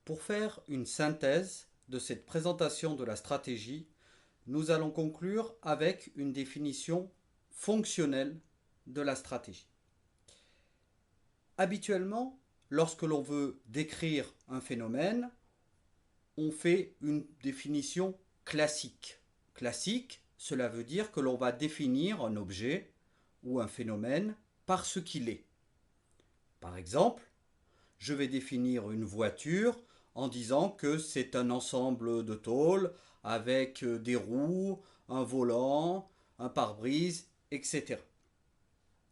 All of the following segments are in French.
Pour faire une synthèse de cette présentation de la stratégie, nous allons conclure avec une définition fonctionnelle de la stratégie. Habituellement, lorsque l'on veut décrire un phénomène, on fait une définition classique. Classique, cela veut dire que l'on va définir un objet ou un phénomène par ce qu'il est. Par exemple, je vais définir une voiture en disant que c'est un ensemble de tôles avec des roues, un volant, un pare-brise, etc.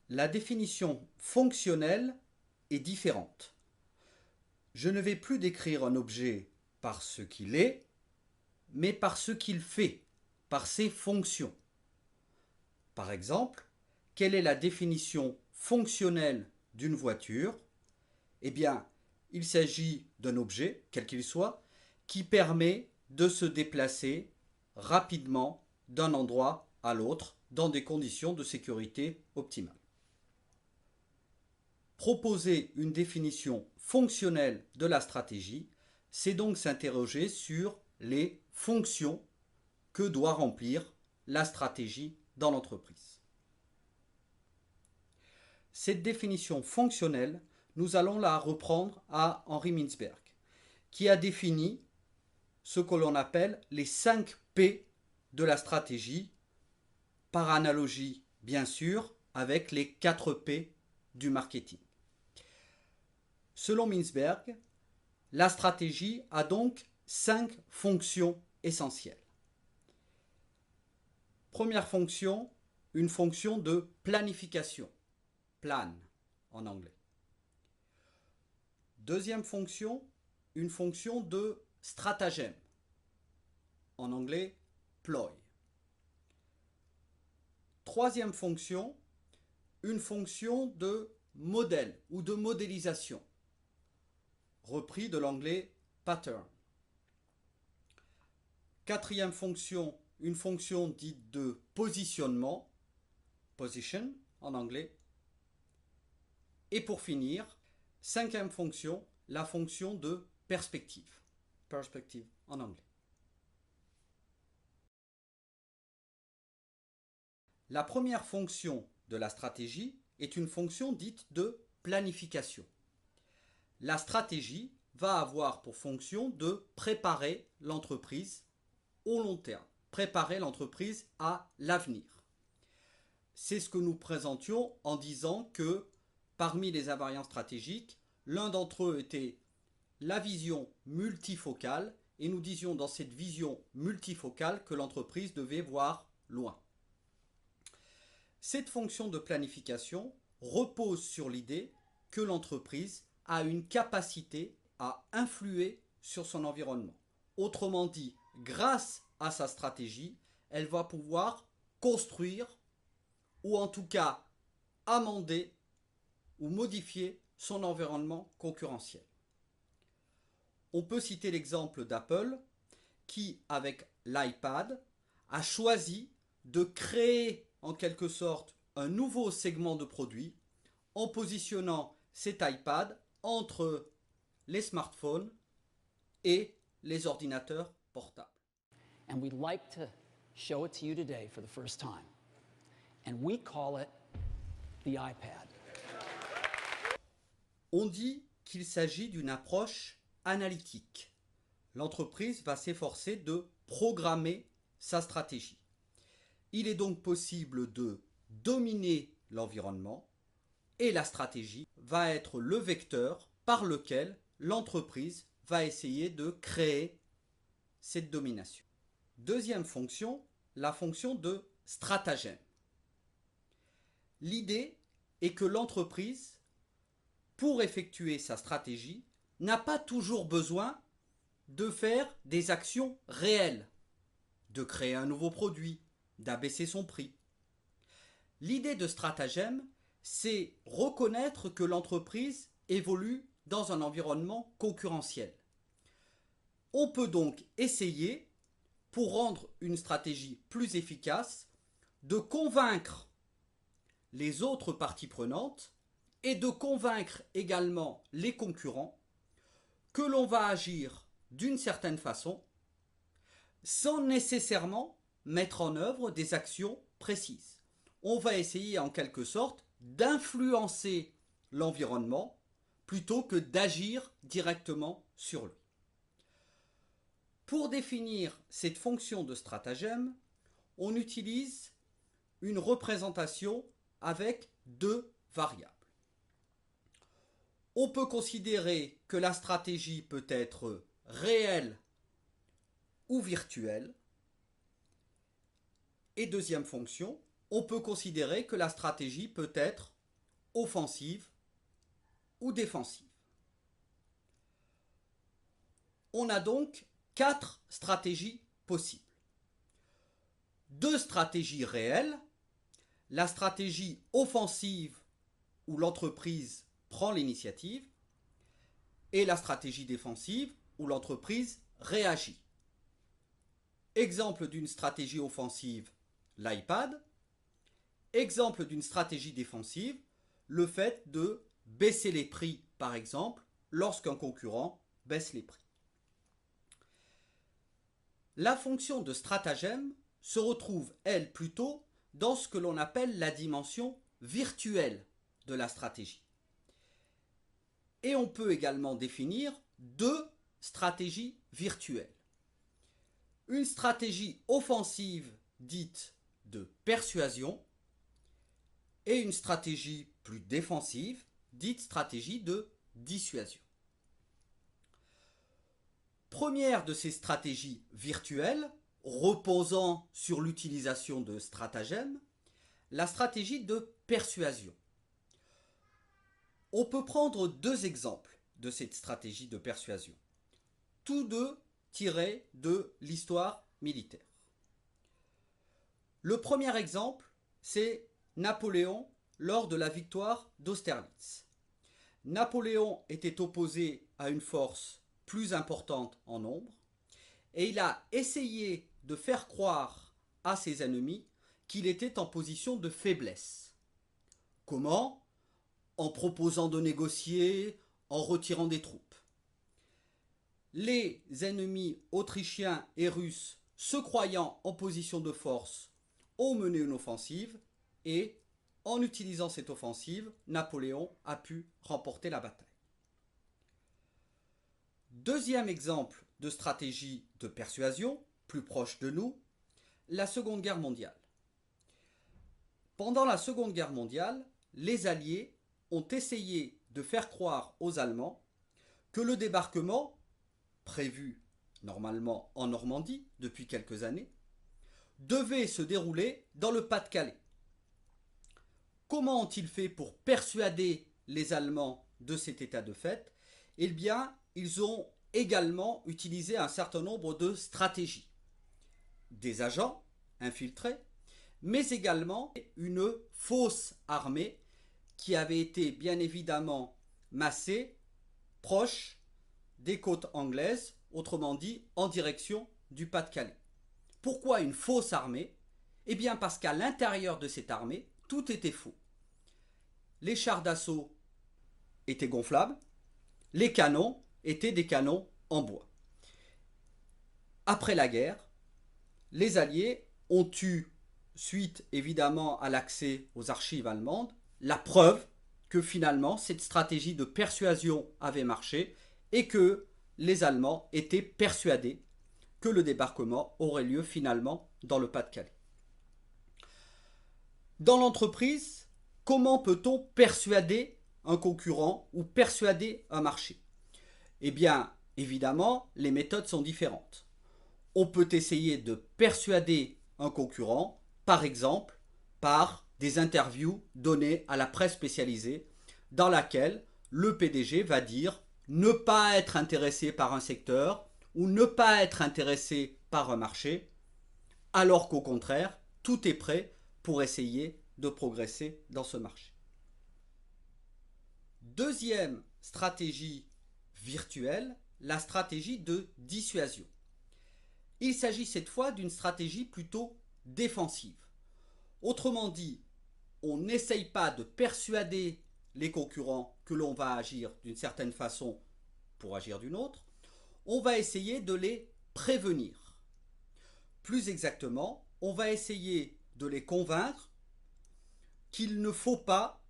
La définition fonctionnelle est différente. Je ne vais plus décrire un objet par ce qu'il est, mais par ce qu'il fait, par ses fonctions. Par exemple, quelle est la définition fonctionnelle d'une voiture? Eh bien, il s'agit d'un objet, quel qu'il soit, qui permet de se déplacer rapidement d'un endroit à l'autre dans des conditions de sécurité optimales. Proposer une définition fonctionnelle de la stratégie, c'est donc s'interroger sur les fonctions que doit remplir la stratégie dans l'entreprise. Cette définition fonctionnelle, nous allons la reprendre à Henri Mintzberg, qui a défini ce que l'on appelle les 5 P de la stratégie, par analogie bien sûr avec les 4 P du marketing. Selon Mintzberg, la stratégie a donc 5 fonctions essentielles. Première fonction, une fonction de planification, plan en anglais. Deuxième fonction, une fonction de stratagème, en anglais ploy. Troisième fonction, une fonction de modèle ou de modélisation, repris de l'anglais pattern. Quatrième fonction, une fonction dite de positionnement, position en anglais. Et pour finir, cinquième fonction, la fonction de perspective, perspective en anglais. La première fonction de la stratégie est une fonction dite de planification. La stratégie va avoir pour fonction de préparer l'entreprise au long terme, préparer l'entreprise à l'avenir. C'est ce que nous présentions en disant que parmi les invariants stratégiques, l'un d'entre eux était la vision multifocale et nous disions dans cette vision multifocale que l'entreprise devait voir loin. Cette fonction de planification repose sur l'idée que l'entreprise a une capacité à influer sur son environnement. Autrement dit, grâce à sa stratégie, elle va pouvoir construire ou en tout cas amender ou modifier son environnement concurrentiel. On peut citer l'exemple d'Apple qui, avec l'iPad, a choisi de créer en quelque sorte un nouveau segment de produits en positionnant cet iPad entre les smartphones et les ordinateurs portables. And we'd like to show it to you today for the first time. And we call it the iPad. On dit qu'il s'agit d'une approche analytique. L'entreprise va s'efforcer de programmer sa stratégie. Il est donc possible de dominer l'environnement et la stratégie va être le vecteur par lequel l'entreprise va essayer de créer cette domination. Deuxième fonction, la fonction de stratagème. L'idée est que l'entreprise, pour effectuer sa stratégie, n'a pas toujours besoin de faire des actions réelles, de créer un nouveau produit, d'abaisser son prix. L'idée de stratagème, c'est reconnaître que l'entreprise évolue dans un environnement concurrentiel. On peut donc essayer, pour rendre une stratégie plus efficace, de convaincre les autres parties prenantes et de convaincre également les concurrents que l'on va agir d'une certaine façon sans nécessairement mettre en œuvre des actions précises. On va essayer en quelque sorte d'influencer l'environnement plutôt que d'agir directement sur lui. Pour définir cette fonction de stratagème, on utilise une représentation avec deux variables. On peut considérer que la stratégie peut être réelle ou virtuelle. Et deuxième fonction, on peut considérer que la stratégie peut être offensive ou défensive. On a donc 4 stratégies possibles. 2 stratégies réelles, la stratégie offensive où l'entreprise prend l'initiative et la stratégie défensive où l'entreprise réagit. Exemple d'une stratégie offensive, l'iPad. Exemple d'une stratégie défensive, le fait de baisser les prix, par exemple, lorsqu'un concurrent baisse les prix. La fonction de stratagème se retrouve, elle, plutôt dans ce que l'on appelle la dimension virtuelle de la stratégie. Et on peut également définir 2 stratégies virtuelles. Une stratégie offensive dite de persuasion et une stratégie plus défensive dite stratégie de dissuasion. Première de ces stratégies virtuelles, reposant sur l'utilisation de stratagèmes, la stratégie de persuasion. On peut prendre 2 exemples de cette stratégie de persuasion, tous deux tirés de l'histoire militaire. Le premier exemple, c'est Napoléon lors de la victoire d'Austerlitz. Napoléon était opposé à une force plus importante en nombre et il a essayé de faire croire à ses ennemis qu'il était en position de faiblesse. Comment ? En proposant de négocier, en retirant des troupes. Les ennemis autrichiens et russes, se croyant en position de force, ont mené une offensive et, en utilisant cette offensive, Napoléon a pu remporter la bataille. Deuxième exemple de stratégie de persuasion, plus proche de nous, la Seconde Guerre mondiale. Pendant la Seconde Guerre mondiale, les Alliés ont essayé de faire croire aux Allemands que le débarquement, prévu normalement en Normandie depuis quelques années, devait se dérouler dans le Pas-de-Calais. Comment ont-ils fait pour persuader les Allemands de cet état de fait ? Eh bien, ils ont également utilisé un certain nombre de stratégies. Des agents infiltrés, mais également une fausse armée qui avait été bien évidemment massée proche des côtes anglaises, autrement dit en direction du Pas-de-Calais. Pourquoi une fausse armée ? Eh bien parce qu'à l'intérieur de cette armée, tout était faux. Les chars d'assaut étaient gonflables, les canons étaient des canons en bois. Après la guerre, les Alliés ont eu, suite évidemment à l'accès aux archives allemandes, la preuve que finalement cette stratégie de persuasion avait marché et que les Allemands étaient persuadés que le débarquement aurait lieu finalement dans le Pas-de-Calais. Dans l'entreprise, comment peut-on persuader un concurrent ou persuader un marché ? Eh bien, évidemment, les méthodes sont différentes. On peut essayer de persuader un concurrent, par exemple, par des interviews données à la presse spécialisée, dans laquelle le PDG va dire ne pas être intéressé par un secteur ou ne pas être intéressé par un marché, alors qu'au contraire, tout est prêt pour essayer de progresser dans ce marché. Deuxième stratégie virtuelle, la stratégie de dissuasion. Il s'agit cette fois d'une stratégie plutôt défensive. Autrement dit, on n'essaye pas de persuader les concurrents que l'on va agir d'une certaine façon pour agir d'une autre, on va essayer de les prévenir. Plus exactement, on va essayer de les convaincre qu'il ne faut pas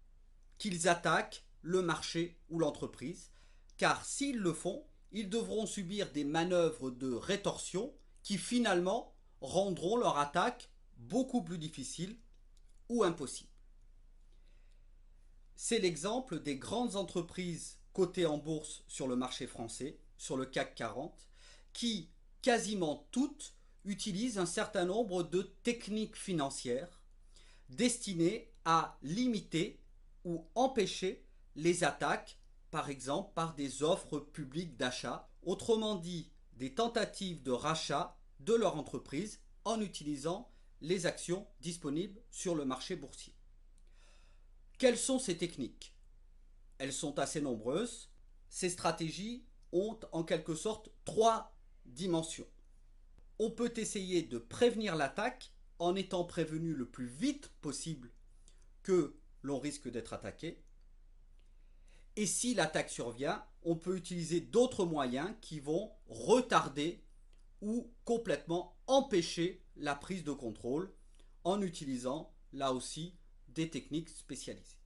qu'ils attaquent le marché ou l'entreprise, car s'ils le font, ils devront subir des manœuvres de rétorsion qui finalement rendront leur attaque beaucoup plus difficile ou impossible. C'est l'exemple des grandes entreprises cotées en bourse sur le marché français, sur le CAC 40, qui quasiment toutes utilisent un certain nombre de techniques financières destinées à limiter ou empêcher les attaques, par exemple par des offres publiques d'achat, autrement dit des tentatives de rachat de leur entreprise en utilisant les actions disponibles sur le marché boursier. Quelles sont ces techniques? Elles sont assez nombreuses. Ces stratégies ont en quelque sorte trois dimensions. On peut essayer de prévenir l'attaque en étant prévenu le plus vite possible que l'on risque d'être attaqué. Et si l'attaque survient, on peut utiliser d'autres moyens qui vont retarder ou complètement empêcher la prise de contrôle en utilisant là aussi des techniques spécialisées.